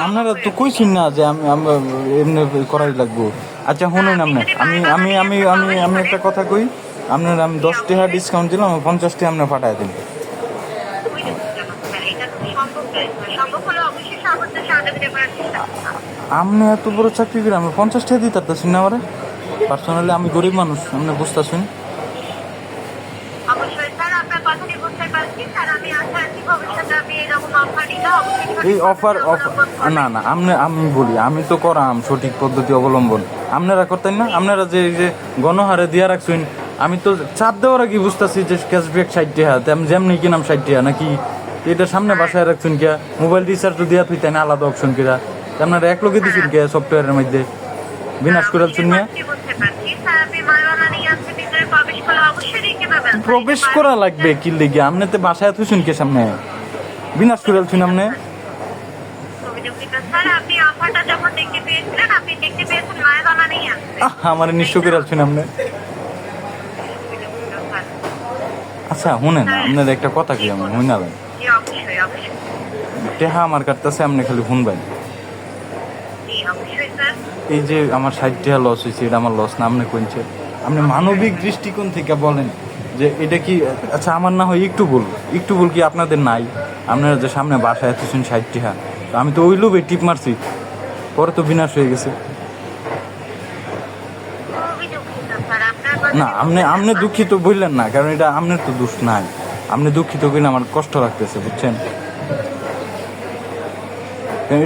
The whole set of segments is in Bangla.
আপনারা তো কইছেন না যে আমি এমনি করাই লাগবো। আচ্ছা শুনুন আপনি, আমি একটা কথা কই, আপনার আমি 10 টাকা ডিসকাউন্ট দিলাম, 50 টাকা আপনি পাঠায় দিন। আপনি এত বড় চাকরি করে আমি 50 টাকা দিতে পারতেছেন না আমারে? পার্সোনালি আমি গরিব মানুষ, আপনি বুঝতেছেন। এই অফার না না আমি বলি, আমি তো করাম সঠিক পদ্ধতি অবলম্বন, আপনারা করতেন না? আপনারা যে গণহারে দিয়া রাখছেন, আমি তো চাপ দেওয়ার আগে বুঝতেছি যে ক্যাশব্যাক 60 টাকা, আমি যেমনি কিনাম 60 টাকা নাকি এটা সামনে বাসায় রাখছেন কিয়া, মোবাইল রিচার্জ দিয়া থুইতেন আলাদা অপশন কিরা, আপনারা এক লোকে দিচ্ছেন কে সফটওয়্যারের মধ্যে বিনাশ করে শুনিয়া প্রবেশ করা লাগবে কি লেগে? আপনি তো বাসায় থুইছেন কে সামনে বিনাশ করে শুন আপনি। আমার নিঃস্ব করে শুন আপনি। আচ্ছা শুনেন, আপনার একটা কথা কি আমি শুনালেন, টেহা আমার কাটতেছে, আপনি খালি শুনবেন। এই যে আমার 60 টাকা লস হয়েছে, এটা আমার লস না? আপনি কোনছে আপনি মানবিক দৃষ্টিকোণ থেকে বলেন যে এটা কি? আচ্ছা আমার না হয় একটু ভুল কি আপনাদের নাই? আপনারা যে সামনে বাসায় এসেছেন 60 টাকা, আমি তো ওই লোভে টিপ মারছি, পরে তো বিনাশ হয়ে গেছে। না আপনি দুঃখিত বললেন না, কারণ এটা আপনার তো দোষ নাই। আপনি দুঃখিত বললে আমার কষ্ট লাগতেছে, বুঝছেন?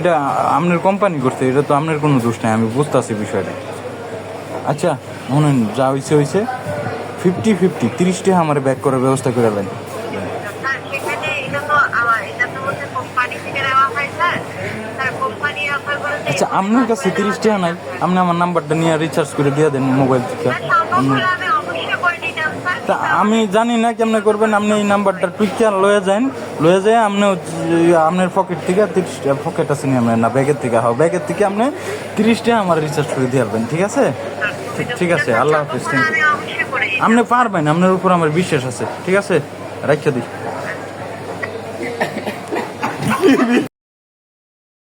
এটা আপনার কোম্পানি করছে, এটা তো আপনার কোনো দোষ নাই, আমি বুঝতেছি বিষয়টা। আচ্ছা শুনেন, যা হয়েছে 50-50 30 টাকা আমার ব্যাক করার ব্যবস্থা করে দেন। আচ্ছা আপনার কাছে 30 টাকা নাই, আপনি আমার নাম্বারটা নিয়ে রিচার্জ করে দিয়ে দেন মোবাইল থেকে। তা আমি জানি না কেমনে করবেন, আপনি এই নাম্বারটা টুইকে লয়ে যায় আপনি আপনার পকেট থেকে 30 টাকা, পকেট আছে নি আপনার? না ব্যাগের থেকে, ব্যাগের থেকে আপনি 30 টাকা আমার রিচার্জ করে দিয়ে আসবেন, ঠিক আছে? ঠিক আছে, আল্লাহ হাফিজ। আপনি পারবেন, আপনার উপর আমার বিশ্বাস আছে, ঠিক আছে? রাখা দিই।